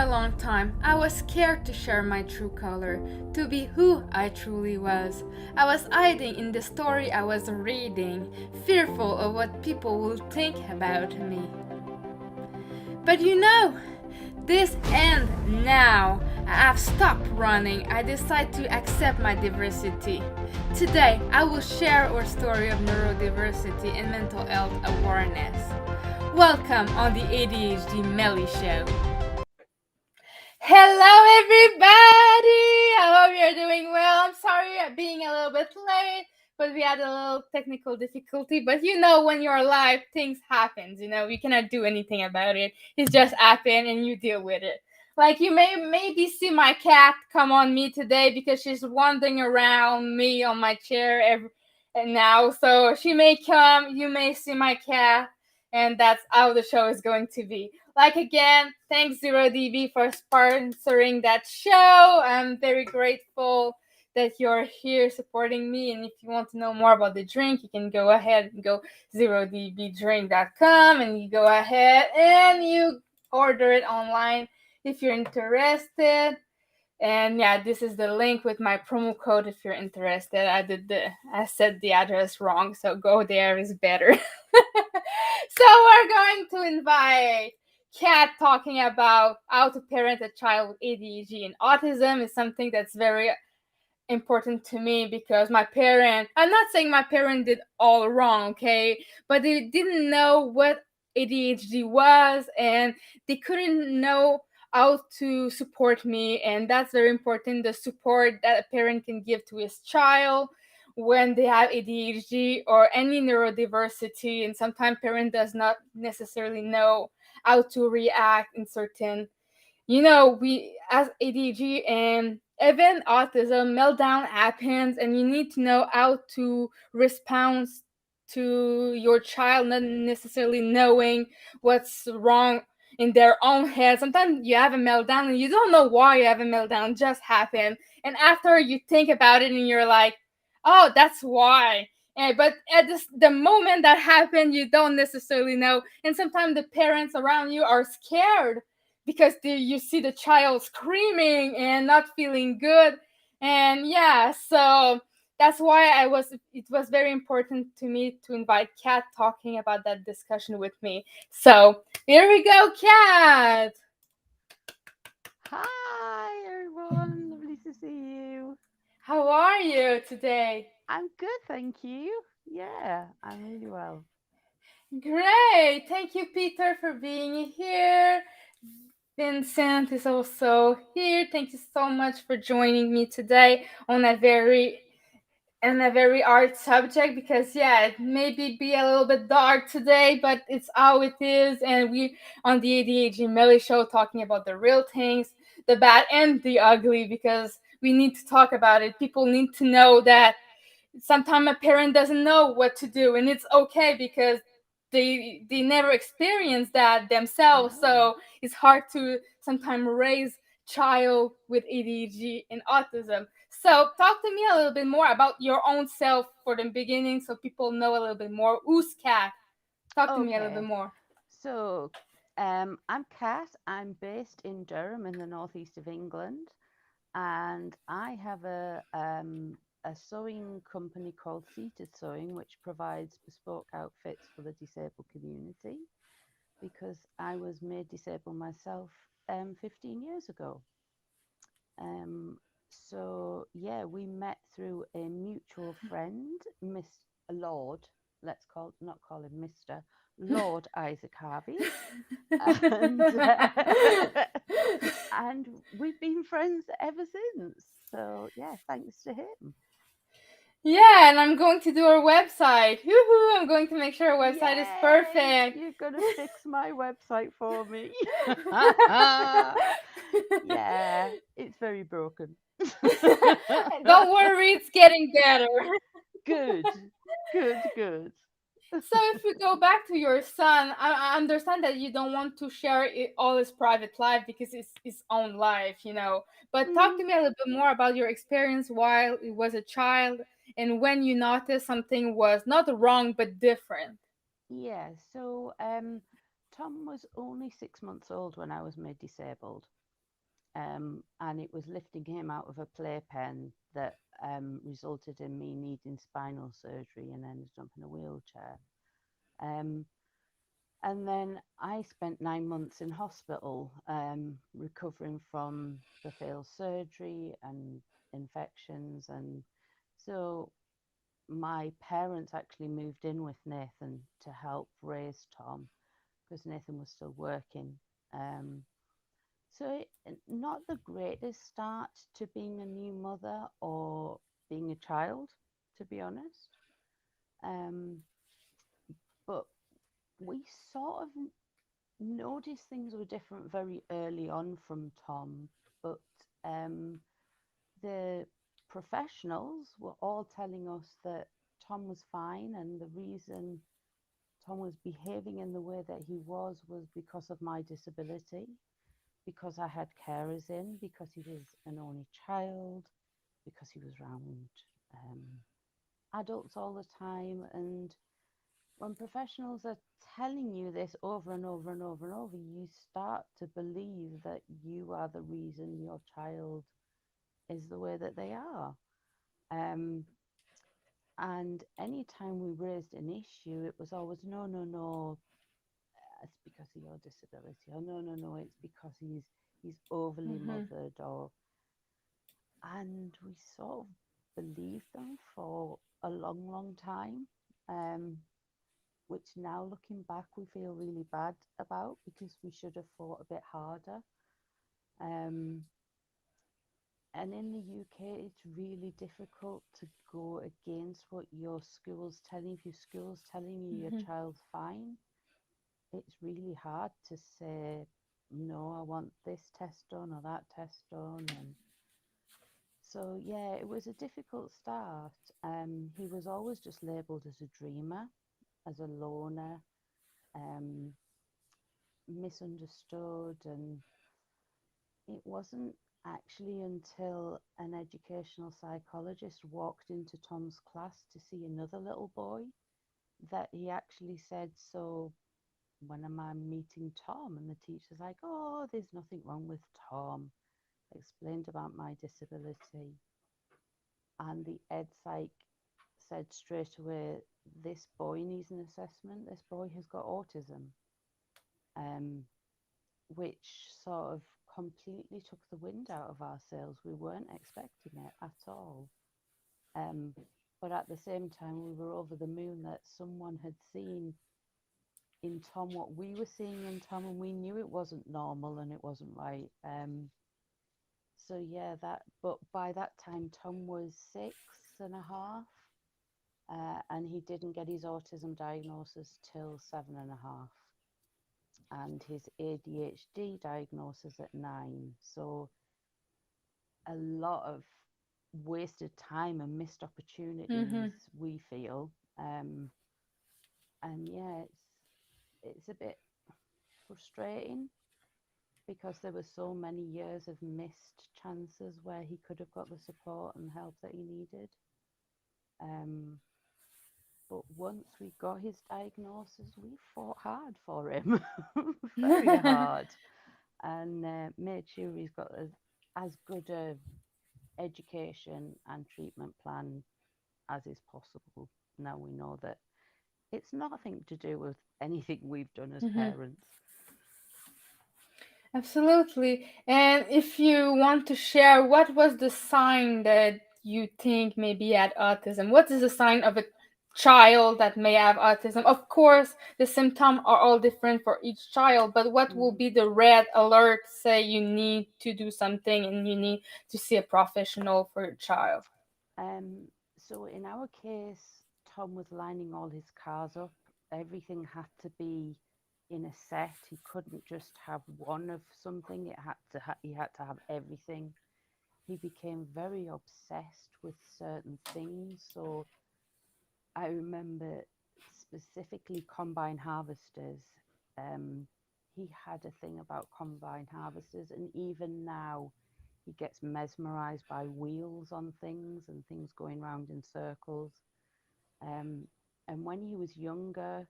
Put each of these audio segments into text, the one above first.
a long time, I was scared to share my true color, to be who I truly was. I was hiding in the story I was reading, fearful of what people would think about me. But this end now. I have stopped running. I decide to accept my diversity. Today, I will share our story of neurodiversity and mental health awareness. Welcome on the ADHD Melly Show. Hello, everybody! I hope you're doing well. I'm sorry I'm being a little bit late, but we had a little technical difficulty. But when you're live, things happen. You cannot do anything about it. It just happened, and you deal with it. Like you may maybe see my cat come on me today because she's wandering around me on my chair and now. So she may come. You may see my cat, and that's how the show is going to be. Like again, thanks 0DB for sponsoring that show. I'm very grateful that you're here supporting me. And if you want to know more about the drink, you can go ahead and go 0dbdrink.com and you go ahead and you order it online if you're interested. And yeah, this is the link with my promo code if you're interested. I said the address wrong, so go there is better. So we're going to invite Kat talking about how to parent a child with ADHD and autism is something that's very important to me because I'm not saying my parent did all wrong, okay? But they didn't know what ADHD was and they couldn't know how to support me, and that's very important, the support that a parent can give to his child when they have ADHD or any neurodiversity. And sometimes parent does not necessarily know how to react in certain, we as ADHD and even autism, meltdown happens, and you need to know how to respond to your child, not necessarily knowing what's wrong in their own head. Sometimes you have a meltdown and you don't know why you have a meltdown, just happen. And after you think about it and you're like, oh, that's why. But at the moment that happened, you don't necessarily know. And sometimes the parents around you are scared because you see the child screaming and not feeling good. And yeah, so that's why it was very important to me to invite Kat talking about that discussion with me. So here we go, Kat. Hi, everyone. Lovely to see you. How are you today? I'm good, thank you. Yeah, I'm really well. Great. Thank you, Peter, for being here. Vincent is also here. Thank you so much for joining me today on a very hard subject because it maybe be a little bit dark today, but it's how it is. And we on the ADHD Melly Show talking about the real things, the bad and the ugly, because we need to talk about it. People need to know that sometimes a parent doesn't know what to do, and it's okay because they never experienced that themselves. No. So it's hard to sometimes raise child with ADHD and autism. So talk to me a little bit more about your own self for the beginning so people know a little bit more. Who's Kat? Talk to me a little bit Okay. more. So, I'm Kat. I'm based in Durham in the northeast of England, and I have a sewing company called Seated Sewing, which provides bespoke outfits for the disabled community because I was made disabled myself 15 years ago. Um, so yeah, we met through a mutual friend, Miss Lord. Let's not call him Mister Lord Isaac Harvey, and and we've been friends ever since. So yeah, thanks to him. Yeah, and I'm going to do our website. Woohoo! I'm going to make sure our website is Yay! perfect. You're gonna fix my website for me. Yeah, it's very broken. Don't worry, it's getting better. Good, good, good. So if we go back to your son, I understand that you don't want to share all his private life because it's his own life. But talk Mhm. to me a little bit more about your experience while he was a child and when you noticed something was not wrong but different. Yeah, so Tom was only 6 months old when I was made disabled. and it was lifting him out of a playpen that resulted in me needing spinal surgery and ended up in a wheelchair. Um, and then I spent 9 months in hospital, recovering from the failed surgery and infections. And so my parents actually moved in with Nathan to help raise Tom because Nathan was still working. Um, not the greatest start to being a new mother or being a child, to be honest. Um, but we sort of noticed things were different very early on from Tom. But um, the professionals were all telling us that Tom was fine, and the reason Tom was behaving in the way that he was because of my disability, because I had carers in, because he was an only child, because he was around um, adults all the time. And when professionals are telling you this over and over and over and over, you start to believe that you are the reason your child is the way that they are. Um, and anytime we raised an issue, it was always, no, no, no, it's because of your disability. Or no, no, no, it's because he's overly Mm-hmm. mothered. Or And we sort of believed them for a long, long time, um, which now looking back, we feel really bad about because we should have fought a bit harder. Um, and in the UK, it's really difficult to go against what your school's telling. If your school's telling you your Mm-hmm. child's fine, it's really hard to say, no, I want this test done or that test done. And so, yeah, it was a difficult start. He was always just labelled as a dreamer, as a loner, um, misunderstood. And it wasn't actually until an educational psychologist walked into Tom's class to see another little boy that he actually said, so when am I meeting Tom? And the teacher's like, oh, there's nothing wrong with Tom. Explained about my disability. And the ed psych said straight away, this boy needs an assessment. This boy has got autism, um, which sort of completely took the wind out of our sails. We weren't expecting it at all. Um, but at the same time, we were over the moon that someone had seen in Tom what we were seeing in Tom, and we knew it wasn't normal and it wasn't right. So yeah, that. But by that time, Tom was 6.5. And he didn't get his autism diagnosis till 7.5, and his ADHD diagnosis at 9. So a lot of wasted time and missed Mm-hmm. opportunities, we feel. And yeah, it's a bit frustrating because there were so many years of missed chances where he could have got the support and help that he needed. Um, But once we got his diagnosis, we fought hard for him, very hard, and made sure he's got as good a education and treatment plan as is possible. Now we know that it's nothing to do with anything we've done as Mm-hmm. parents. Absolutely. And if you want to share, what was the sign that you think maybe had autism? What is the sign of a child that may have autism? Of course, the symptoms are all different for each child, but what will Mm. be the red alert say you need to do something and you need to see a professional for your child? Um, so in our case, Tom was lining all his cars up. Everything had to be in a set. He couldn't just have one of something. He had to have everything. He became very obsessed with certain things. So I remember specifically combine harvesters. Um, he had a thing about combine harvesters, and even now he gets mesmerized by wheels on things and things going round in circles. Um, and when he was younger,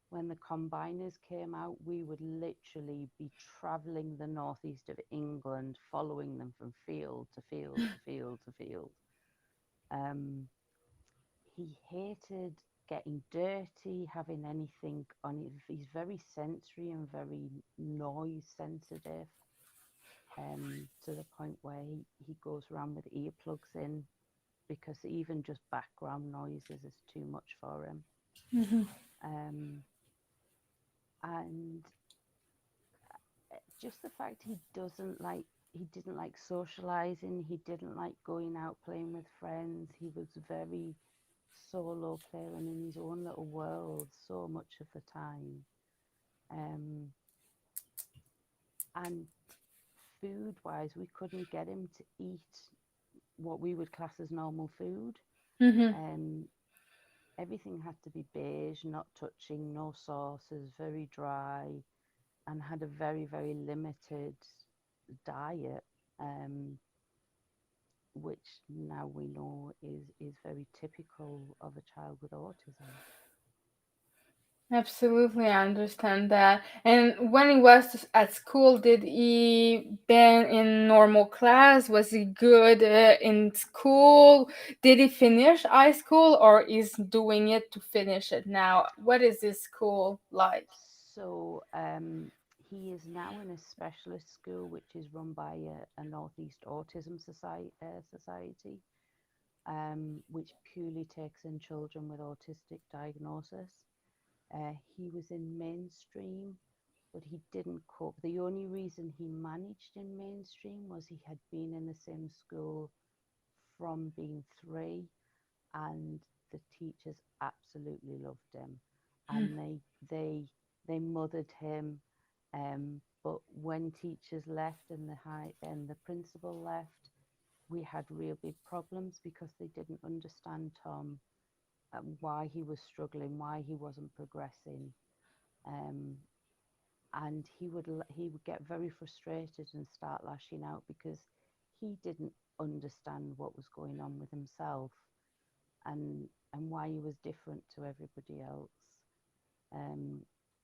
when the combiners came out, we would literally be traveling the northeast of England, following them from field to field to field to field. Um, he hated getting dirty, having anything on it. He's very sensory and very noise sensitive, to the point where he goes around with earplugs in because even just background noises is too much for him. Mhm. Um, and just the fact he didn't like socializing, he didn't like going out playing with friends. He was very solo player and in his own little world so much of the time. Um, and food wise, we couldn't get him to eat what we would class as normal food. Mhm. Um, everything had to be beige, not touching, no sauces, very dry, and had a very, very limited diet, which now we know is very typical of a child with autism. Absolutely, I understand that. And when he was at school, did he been in normal class? Was he good in school? Did he finish high school, or is doing it to finish it now? What is his school like? So he is now in a specialist school, which is run by a Northeast Autism Society, which purely takes in children with autistic diagnosis. He was in mainstream, but he didn't cope. The only reason he managed in mainstream was he had been in the same school from being 3, and the teachers absolutely loved him, and they mothered him. But when teachers left and the principal left, we had real big problems because they didn't understand Tom, why he was struggling, why he wasn't progressing. Um, and he would get very frustrated and start lashing out because he didn't understand what was going on with himself, and why he was different to everybody else. Um,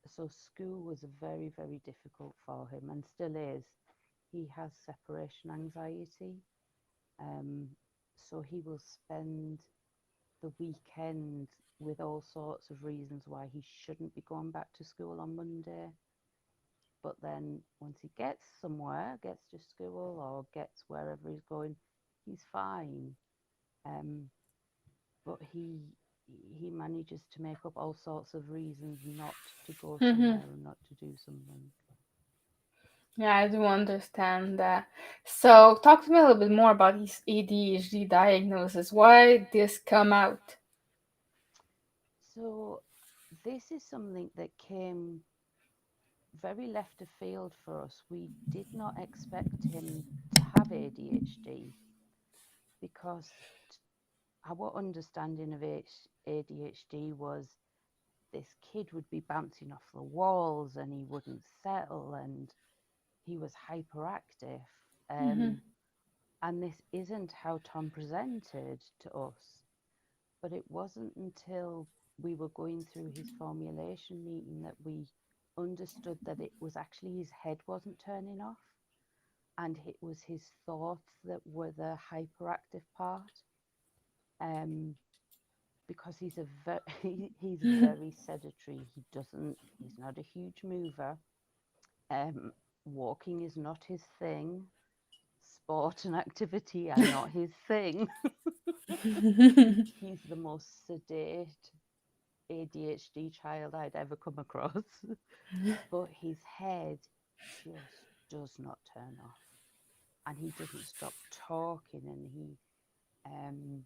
so school was very, very difficult for him and still is. He has separation anxiety. Um, so he will spend the weekend with all sorts of reasons why he shouldn't be going back to school on Monday. But then once he gets somewhere, gets to school or gets wherever he's going, he's fine. Um, but he manages to make up all sorts of reasons not to go Mhm. somewhere and not to do something. Yeah, I do understand that. So, talk to me a little bit more about his ADHD diagnosis. Why this come out? So this is something that came very left of field for us. We did not expect him to have ADHD because our understanding of ADHD was this kid would be bouncing off the walls and he wouldn't settle and he was hyperactive. Mhm. Um, and this isn't how Tom presented to us. But it wasn't until we were going through his formulation meeting that we understood that it was actually his head wasn't turning off and it was his thoughts that were the hyperactive part. Um, because he's very sedentary. He's not a huge mover. Um, walking is not his thing. Sport and activity are not his thing. He's the most sedate ADHD child I'd ever come across. But his head just does not turn off. And he doesn't stop talking, and um,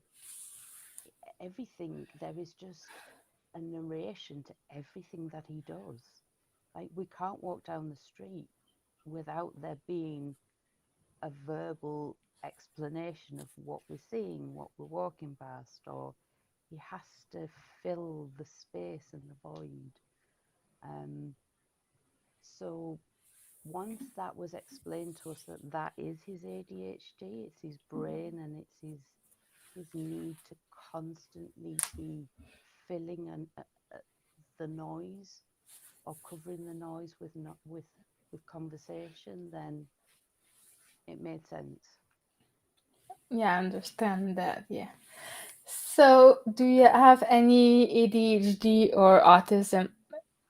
everything, there is just a narration to everything that he does. Like, we can't walk down the street without there being a verbal explanation of what we're seeing, what we're walking past, or he has to fill the space and the void. Um, so once that was explained to us that that is his ADHD, it's his brain and it's his need to constantly be filling the noise or covering the noise with not with conversation, then it made sense. Yeah, I understand that. Yeah. So, do you have any ADHD or autism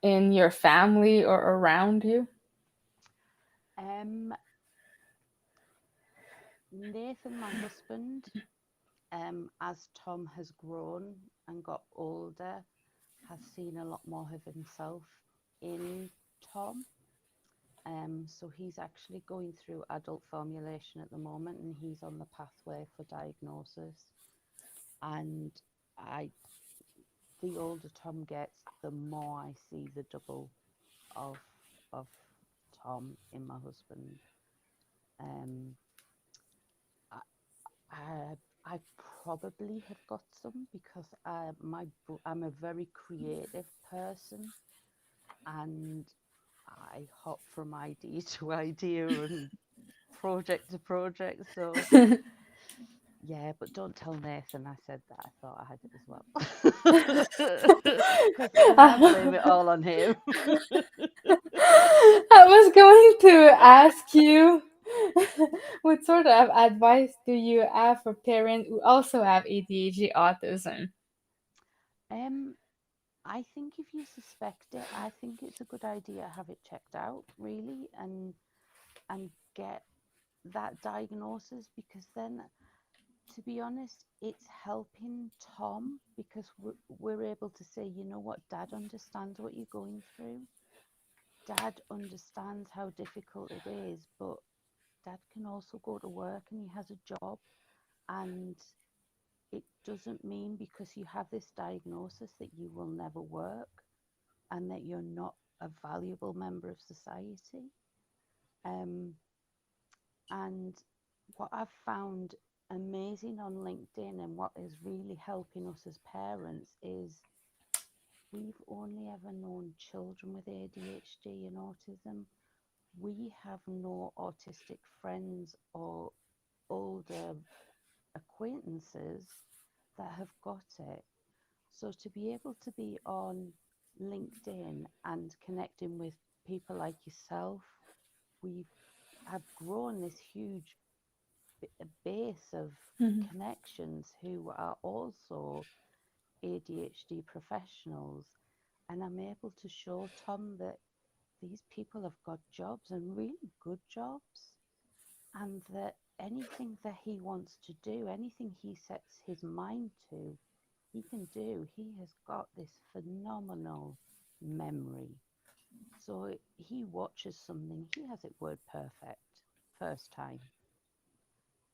in your family or around you? Um, Nathan, my husband, as Tom has grown and got older, has seen a lot more of himself in Tom. So he's actually going through adult formulation at the moment, and he's on the pathway for diagnosis. And I, the older Tom gets, the more I see the double of of Tom in my husband. Um, I, I probably have got some because I'm a very creative person, and I hop from idea to idea and project to project. So yeah, but don't tell Nathan I said that. I thought I had it as well, because I blame it all on him. I was going to ask you, what sort of advice do you have for parents who also have ADHD autism? um, I think if you suspect it, I think it's a good idea to have it checked out, really, and get that diagnosis, because then, to be honest, it's helping Tom, because we're able to say, you know what, Dad understands what you're going through. Dad understands how difficult it is, but Dad can also go to work and he has a job. And it doesn't mean because you have this diagnosis that you will never work and that you're not a valuable member of society. Um, and what I've found amazing on LinkedIn and what is really helping us as parents is we've only ever known children with ADHD and autism. We have no autistic friends or older acquaintances that have got it. So to be able to be on LinkedIn and connecting with people like yourself, we've have grown this huge base of Mhm. connections who are also ADHD professionals. And I'm able to show Tom that these people have got jobs and really good jobs, and that anything that he wants to do, anything he sets his mind to, he can do. He has got this phenomenal memory. So he watches something, he has it word perfect first time.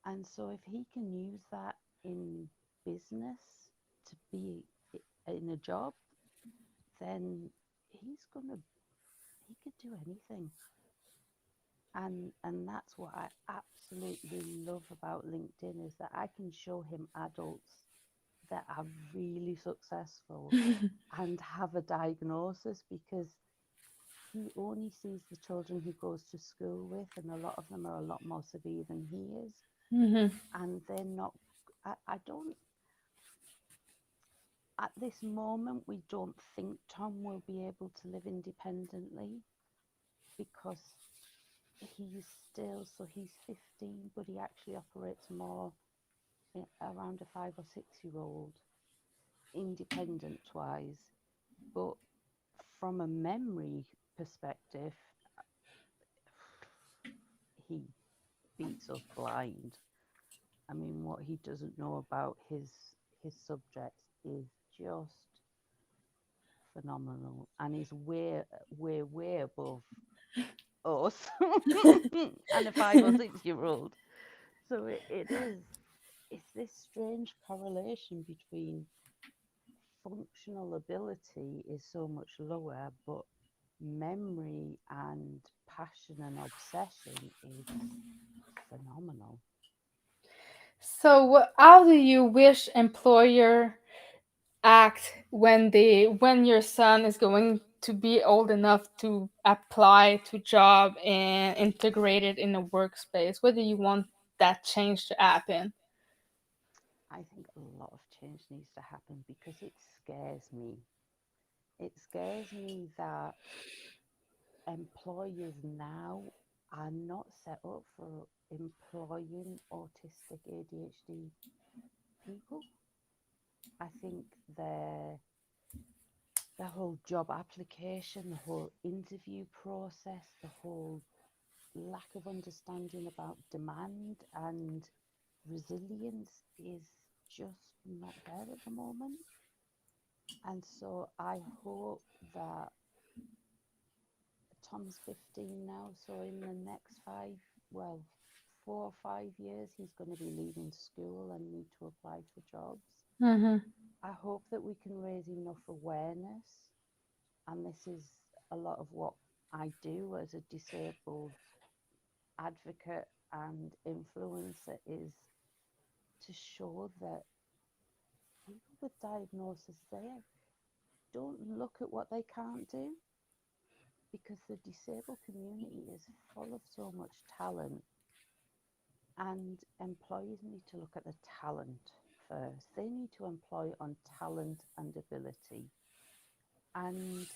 And so if he can use that in business to be in a job, then he's gonna he could do anything. And that's what I absolutely love about LinkedIn, is that I can show him adults that are really successful and have a diagnosis, because he only sees the children he goes to school with, and a lot of them are a lot more severe than he is. Mhm. And they're not, I don't, at this moment, we don't think Tom will be able to live independently, because he's still, so he's 15, but he actually operates more around a 5 or 6 year old, independent wise. But from a memory perspective, he beats us blind. I mean, what he doesn't know about his subjects is just phenomenal, and is way above us and a 5 or 6 year old. So it is. It's this strange correlation between functional ability is so much lower, but memory and passion and obsession is phenomenal. How do you wish employer act when your son is going to be old enough to apply to job and integrate it in a workspace? What do you want that change to happen? I think a lot of change needs to happen because it scares me. It scares me that employers now are not set up for employing autistic ADHD people. I think the whole job application, the whole interview process, the whole lack of understanding about demand and resilience is just not there at the moment. And so I hope that Tom's 15 now, so in the next well, 4 or 5 years, he's going to be leaving school and need to apply for jobs. Mm-hmm. I hope that we can raise enough awareness, and this is a lot of what I do as a disabled advocate and influencer, is to show that people with diagnoses there don't look at what they can't do, because the disabled community is full of so much talent, and employers need to look at the talent first. They need to employ on talent and ability. And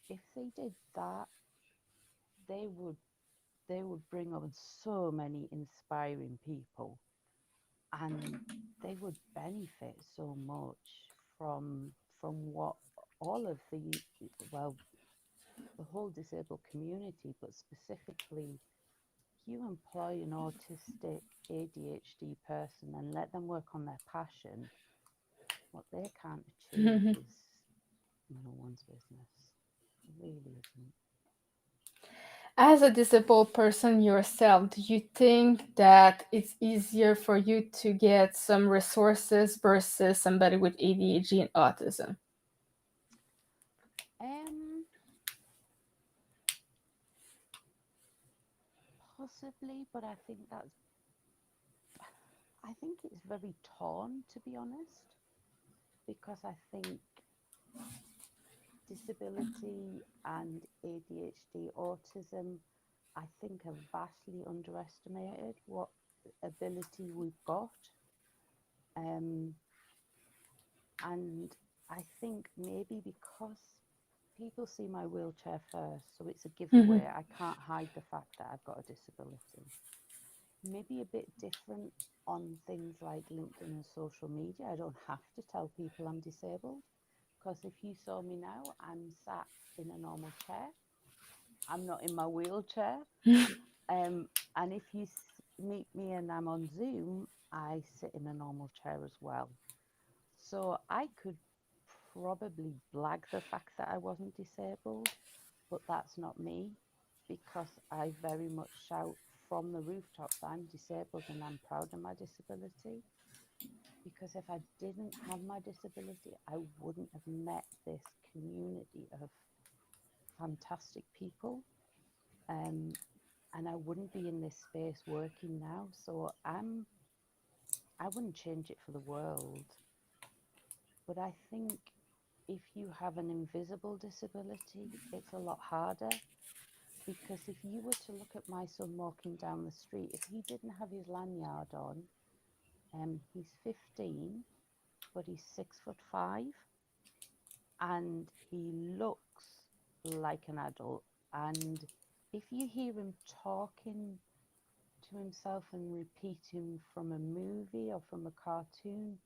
if they did that, they would bring on so many inspiring people, and they would benefit so much from what all of the, well, the whole disabled community, but specifically, if you employ an autistic ADHD person and let them work on their passion, what they can't achieve is no one's business. It really isn't. As a disabled person yourself, do you think that it's easier for you to get some resources versus somebody with ADHD and autism? Um, Possibly, but I think it's very torn, to be honest, because I think disability and ADHD, autism, I think are vastly underestimated what ability we've got. Um, and I think maybe because people see my wheelchair first, so it's a Mm-hmm. giveaway. I can't hide the fact that I've got a disability. Maybe a bit different on things like LinkedIn and social media. I don't have to tell people I'm disabled, because if you saw me now, I'm sat in a normal chair. I'm not in my wheelchair. Um, and if you meet me and I'm on Zoom, I sit in a normal chair as well. So I could probably blag the fact that I wasn't disabled, but that's not me, because I very much shout from the rooftops, I'm disabled and I'm proud of my disability. Because if I didn't have my disability, I wouldn't have met this community of fantastic people. And I wouldn't be in this space working now. So I wouldn't change it for the world. But I think if you have an invisible disability, it's a lot harder, because if you were to look at my son walking down the street, if he didn't have his lanyard on, he's 15, but he's 6'5", and he looks like an adult. And if you hear him talking to himself and repeating from a movie or from a cartoon,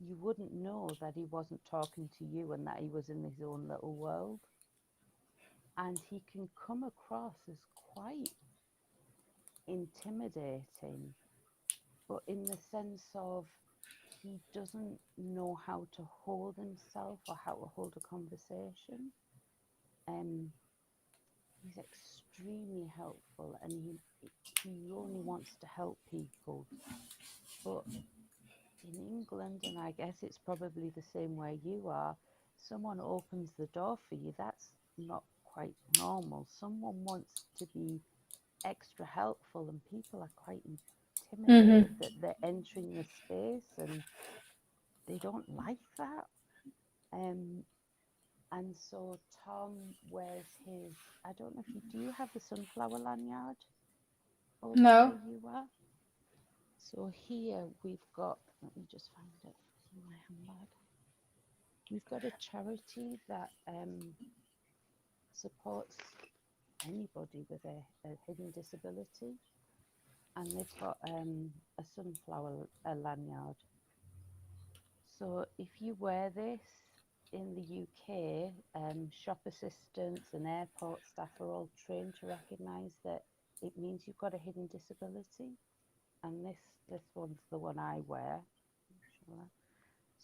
you wouldn't know that he wasn't talking to you and that he was in his own little world. And he can come across as quite intimidating, but in the sense of he doesn't know how to hold himself or how to hold a conversation. Um, he's extremely helpful, and he only wants to help people. But in England, and I guess it's probably the same where you are, someone opens the door for you, that's not quite normal. Someone wants to be extra helpful, and people are quite Mm-hmm. intimidated that they're entering the space, and they don't like that. Um, and so Tom wears his, I don't know if you do have the sunflower lanyard over where No. you are. So here we've got, let me just find it in my handbag. we've got a charity that supports anybody with a hidden disability, and they've got a sunflower lanyard. So if you wear this in the UK, shop assistants and airport staff are all trained to recognise that it means you've got a hidden disability. And this one's the one I wear.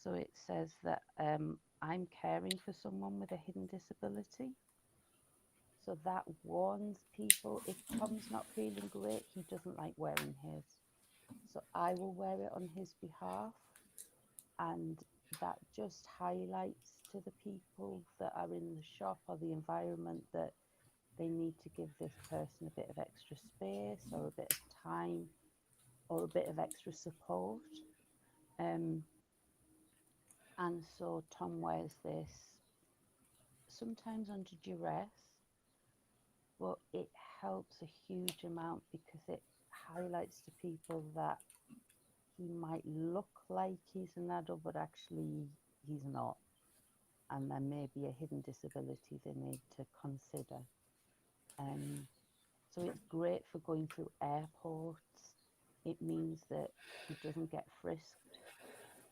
So it says that I'm caring for someone with a hidden disability. So that warns people if Tom's not feeling great, he doesn't like wearing his. So I will wear it on his behalf. And that just highlights to the people that are in the shop or the environment that they need to give this person a bit of extra space or a bit of time or a bit of extra support. And so Tom wears this sometimes under duress, but it helps a huge amount because it highlights to people that he might look like he's an adult, but actually he's not. And there may be a hidden disability they need to consider. So it's great for going through airports. It means that he doesn't get frisked,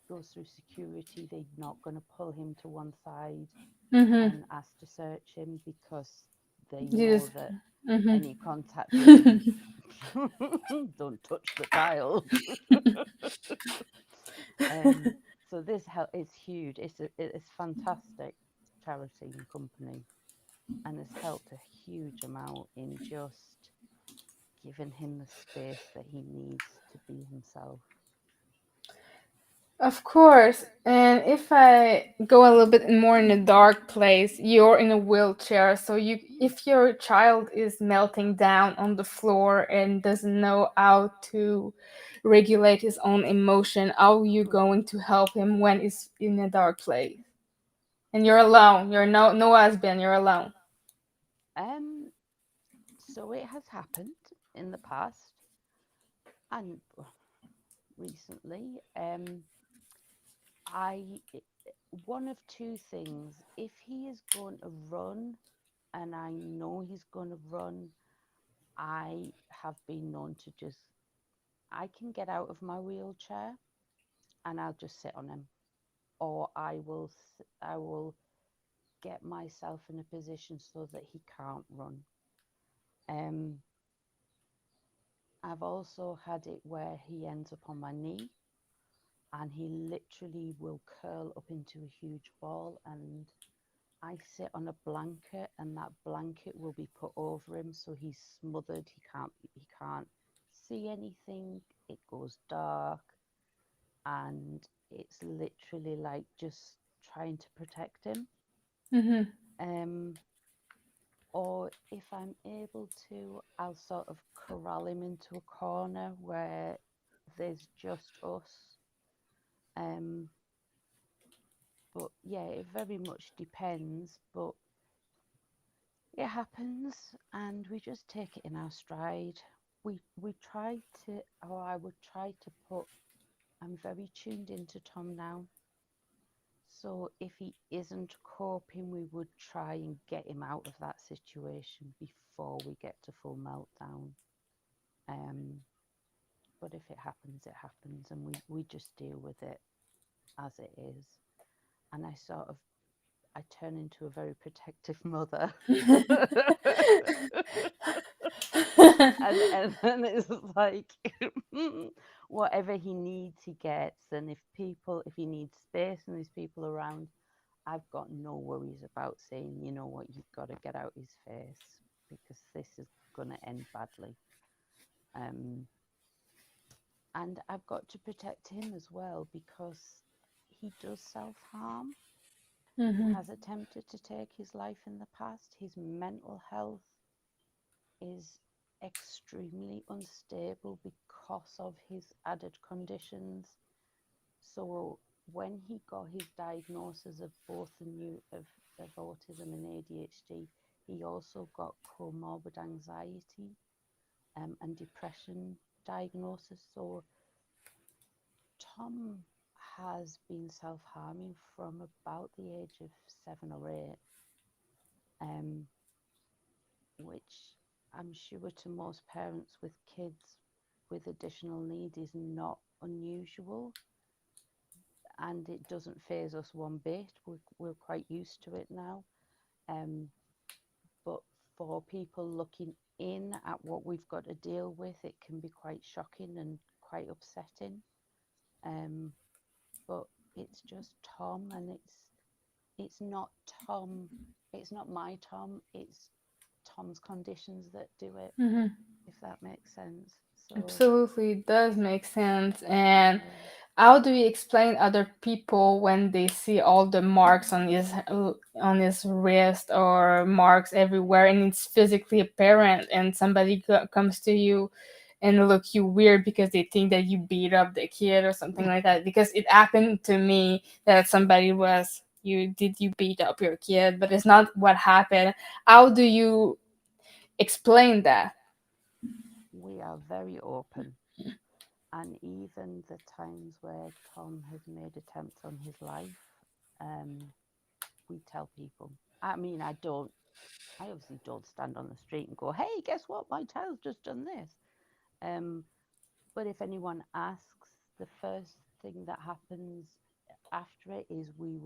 goes through security. They're not going to pull him to one side and ask to search him because they know that any contact with him, don't touch the tiles. So this is huge. It's fantastic charity and company, and has helped a huge amount in just giving him the space that he needs to be himself. Of course. And if I go a little bit more in a dark place, you're in a wheelchair. So if your child is melting down on the floor and doesn't know how to regulate his own emotion, how are you going to help him when he's in a dark place? And you're alone. You're no husband. You're alone. So it has happened in the past and recently. I one of two things. If he is going to run, and I know he's going to run, I have been known to I can get out of my wheelchair and I'll just sit on him, or I will get myself in a position so that he can't run. I've also had it where he ends up on my knee and he literally will curl up into a huge ball, and I sit on a blanket and that blanket will be put over him so he's smothered. He can't see anything. It goes dark, and it's literally like just trying to protect him. Or if I'm able to, I'll sort of corral him into a corner where there's just us. But yeah, it very much depends. But it happens, and we just take it in our stride. We try to, or I would try to put. I'm very tuned into Tom now. So if he isn't coping, we would try and get him out of that situation before we get to full meltdown. But if it happens, and we just deal with it as it is. And I turn into a very protective mother. and then it's like whatever he needs, he gets. And if he needs space and there's people around, I've got no worries about saying, you know what, you've got to get out his face because this is going to end badly. And I've got to protect him as well because he does self-harm. He has attempted to take his life in the past. His mental health is extremely unstable because of his added conditions. So when he got his diagnosis of both of autism and ADHD, he also got comorbid anxiety and depression diagnosis. So Tom has been self-harming from about the age of 7 or 8, um, which I'm sure to most parents with kids with additional need is not unusual, and it doesn't faze us one bit. We're quite used to it now. Um, but for people looking in at what we've got to deal with, it can be quite shocking and quite upsetting. Um, but it's just Tom, and it's not Tom. It's not my Tom. It's Tom's conditions that do it, Hmm. if that makes sense. So Absolutely, it does make sense. And yeah, how do you explain other people when they see all the marks on his wrist or marks everywhere, and it's physically apparent, and somebody comes to you and look you weird because they think that you beat up the kid or something like that? Because it happened to me that somebody was, you beat up your kid, but it's not what happened. How do you explain that? we are very open, and even the times where Tom has made attempts on his life, um, we tell people. I mean, I obviously don't stand on the street and go, "Hey, guess what? My child's just done this." Um, but if anyone asks, the first thing that happens after it is we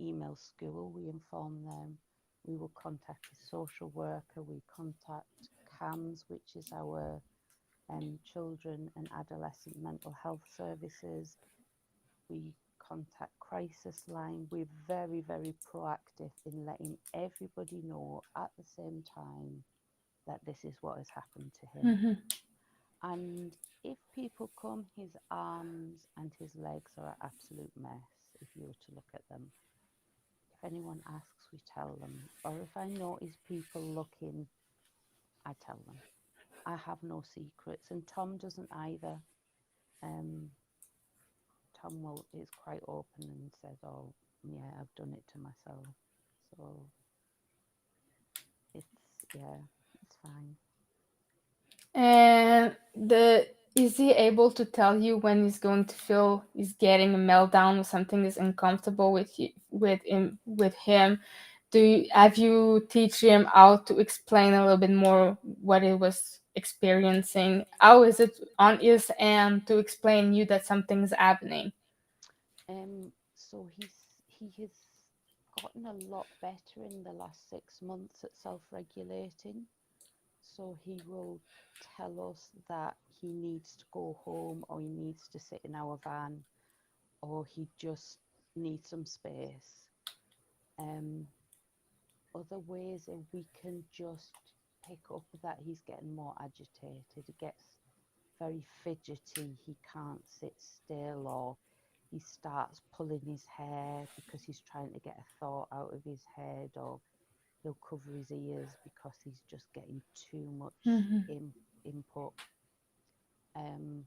email school, we inform them, we will contact a social worker, we contact CAMS, which is our children and adolescent mental health services. We contact crisis line. We're very, very proactive in letting everybody know at the same time that this is what has happened to him. Hmm. And if people come, his arms and his legs are an absolute mess if you were to look at them. If anyone asks, we tell them. Or if I notice people looking, I tell them. I have no secrets, and Tom doesn't either. Um, Tom is quite open and says, "Oh, yeah, I've done it to myself." So it's yeah, it's fine. And the is he able to tell you when he's going to feel he's getting a meltdown or something is uncomfortable with you with him? Have you teach him how to explain a little bit more what he was experiencing? How is it on his end to explain you that something's happening? So he has gotten a lot better in the last 6 months at self-regulating. So he will tell us that he needs to go home, or he needs to sit in our van, or he just needs some space. Um, Other ways that we can just pick up that he's getting more agitated. He gets very fidgety. He can't sit still, or he starts pulling his hair because he's trying to get a thought out of his head, or he'll cover his ears because he's just getting too much Hmm. input. Um,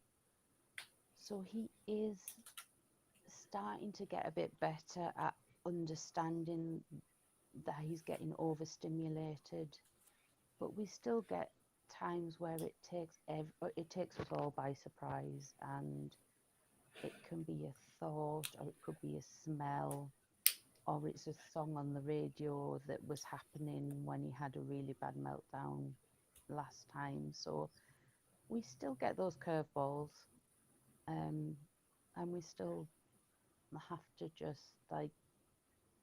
so he is starting to get a bit better at understanding that he's getting overstimulated, but we still get times where it takes us all by surprise, and it can be a thought, or it could be a smell, or it's a song on the radio that was happening when he had a really bad meltdown last time. So we still get those curveballs, um, and we still have to just like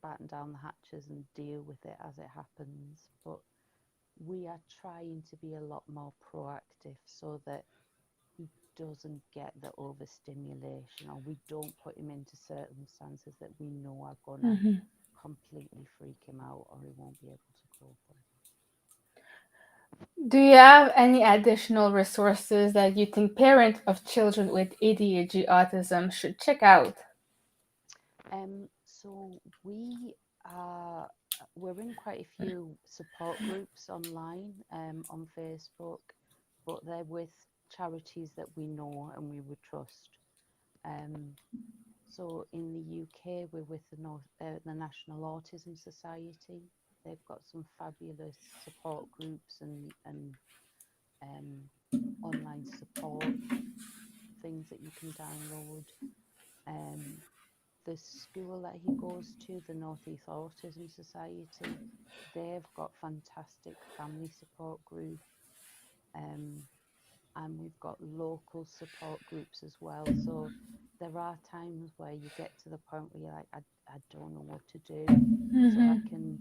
batten down the hatches and deal with it as it happens. But we are trying to be a lot more proactive so that he doesn't get the overstimulation, or we don't put him into circumstances that we know are gonna Hmm. completely freak him out, or he won't be able to cope with. Do you have any additional resources that you think parents of children with ADHD autism should check out? So we're in quite a few support groups online, on Facebook, but they're with charities that we know and we would trust. Um, so in the UK, we're with the National Autism Society. They've got some fabulous support groups and um, online support things that you can download. Um, the school that he goes to, the Northeast Autism Society, they've got fantastic family support group, um, and we've got local support groups as well. So there are times where you get to the point where you're like, I don't know what to do. So I Mm-hmm. can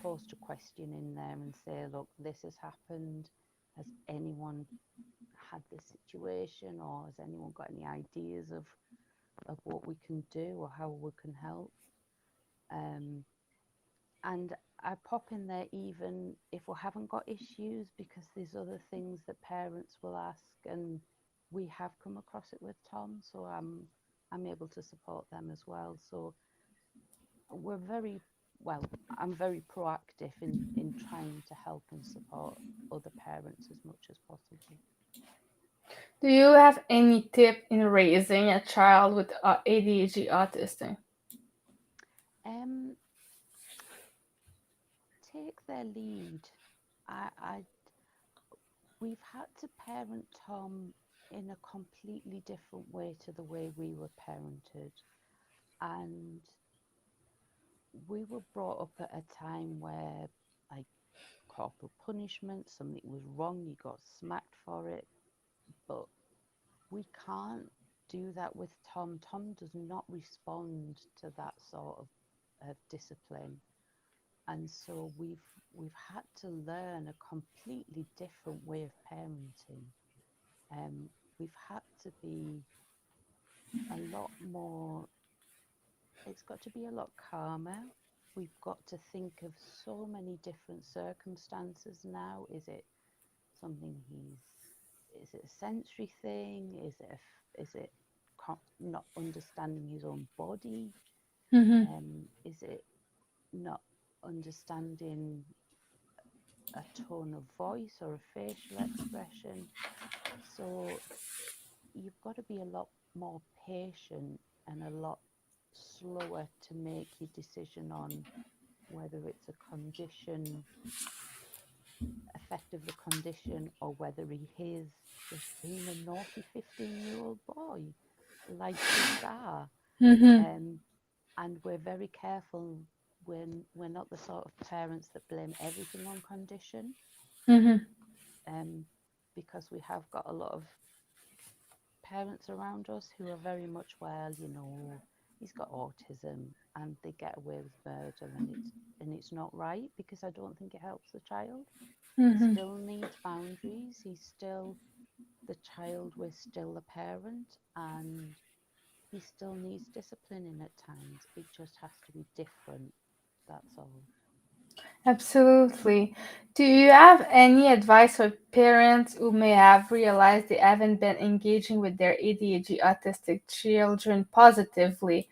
post a question in there and say, look, this has happened. Has anyone had this situation, or has anyone got any ideas of what we can do or how we can help? Um, and I pop in there even if we haven't got issues, because there's other things that parents will ask, and we have come across it with Tom, so I'm able to support them as well. So we're very well. I'm very proactive in trying to help and support other parents as much as possible. Do you have any tip in raising a child with ADHD autism? Um, take their lead. I we've had to parent Tom in a completely different way to the way we were parented. And we were brought up at a time where, like, corporal punishment, something was wrong, you got smacked for it. But we can't do that with Tom. Tom does not respond to that sort of discipline. And so we've had to learn a completely different way of parenting. Um, we've had to be a lot more, it's got to be a lot calmer. We've got to think of so many different circumstances now. Is it a sensory thing? Is it not understanding his own body? Mm-hmm. Is it not understanding a tone of voice or a facial expression? So you've got to be a lot more patient and a lot slower to make your decision on whether it's a condition, effect of the condition, or whether he is just being a naughty 15-year-old boy like kids are. Mm-hmm. Um, and we're very careful when we're not the sort of parents that blame everything on condition, Mm-hmm. um, because we have got a lot of parents around us who are very much, well, he's got autism, and they get away with murder, and it's not right, because I don't think it helps the child. He Mm-hmm. still needs boundaries. He's still the child. We're still the parent, and he still needs disciplining at times. It just has to be different. That's all. Absolutely. Do you have any advice for parents who may have realized they haven't been engaging with their ADHD autistic children positively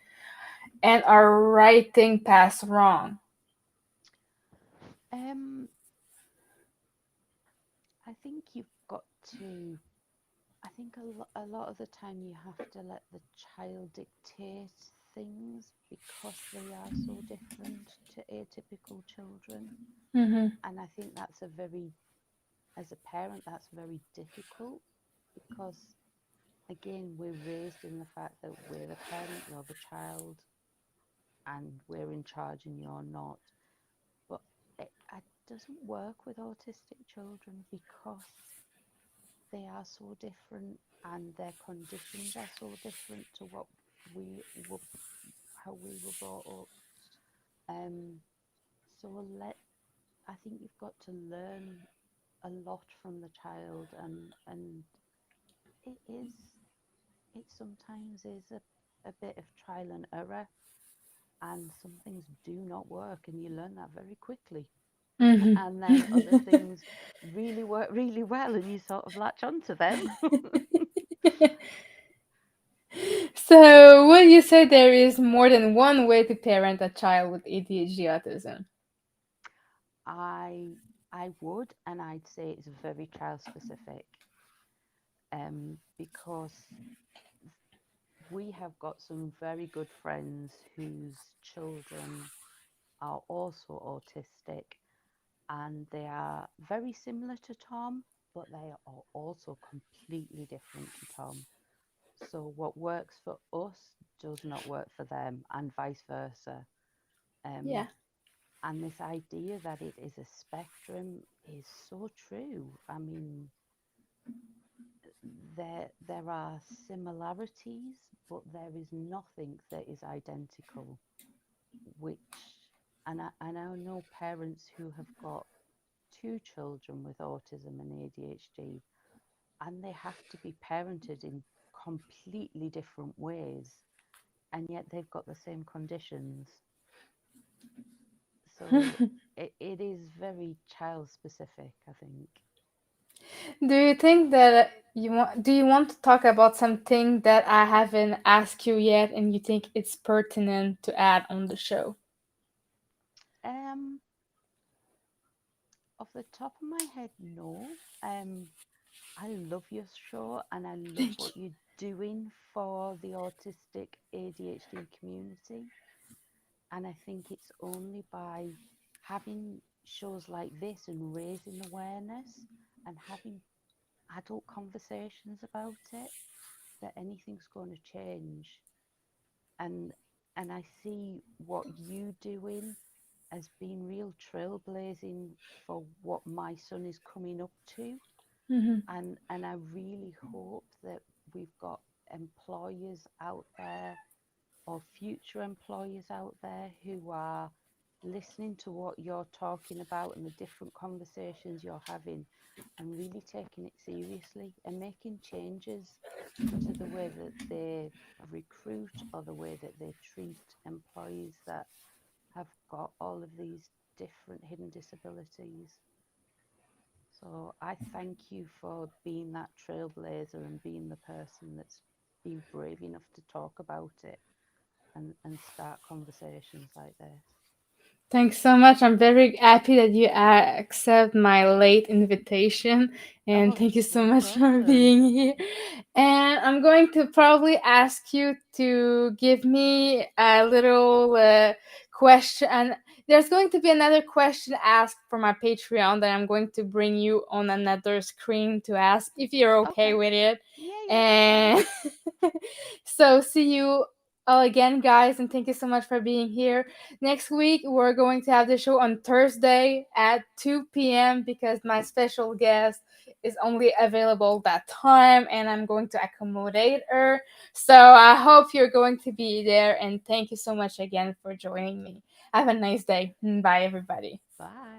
and are writing past wrong? Um, I think you've got to. I think a lot of the time you have to let the child dictate things, because they are so different to atypical children. Mm-hmm. And I think as a parent, that's very difficult, because, again, we're raised in the fact that we're the parent, you're the child, and we're in charge and you're not. But it doesn't work with autistic children, because they are so different, and their conditions are so different to what we were, how we were brought up. Um, so I think you've got to learn a lot from the child, and it is it sometimes is a bit of trial and error, and some things do not work, and you learn that very quickly. Mm-hmm. And then other things really work really well, and you sort of latch onto them. So, would you say there is more than one way to parent a child with ADHD autism? I I would, and I'd say it's very child specific, because we have got some very good friends whose children are also autistic, and they are very similar to Tom, but they are also completely different to Tom. So what works for us does not work for them, and vice versa. Yeah. Um, and this idea that it is a spectrum is so true. I mean, there are similarities, but there is nothing that is identical. Which, and I know parents who have got two children with autism and ADHD, and they have to be parented in completely different ways, and yet they've got the same conditions. So it is very child specific, I think. Do you think that do you want to talk about something that I haven't asked you yet and you think it's pertinent to add on the show? Um, Off the top of my head, no. I love your show and I love Thank you. what you're doing for the autistic ADHD community. And I think it's only by having shows like this and raising awareness and having adult conversations about it that anything's going to change. And I see what you doing as being real trailblazing for what my son is coming up to. Hmm. And I really hope that we've got employers out there or future employers out there who are listening to what you're talking about and the different conversations you're having and really taking it seriously and making changes to the way that they recruit or the way that they treat employees that have got all of these different hidden disabilities. So I thank you for being that trailblazer and being the person that's been brave enough to talk about it and start conversations like this. Thanks so much. I'm very happy that you accept my late invitation, and Oh, thank you it's so no much for problem. being here. And I'm going to probably ask you to give me a little question. And there's going to be another question asked for my Patreon that I'm going to bring you on another screen to ask if you're okay Okay. with it. Yeah, yeah, that's fine. And so, see you all again, guys, and thank you so much for being here. Next week, we're going to have the show on Thursday at 2 p.m. because my special guest is only available that time and I'm going to accommodate her. So I hope you're going to be there and thank you so much again for joining me. Have a nice day. Bye, everybody. Bye.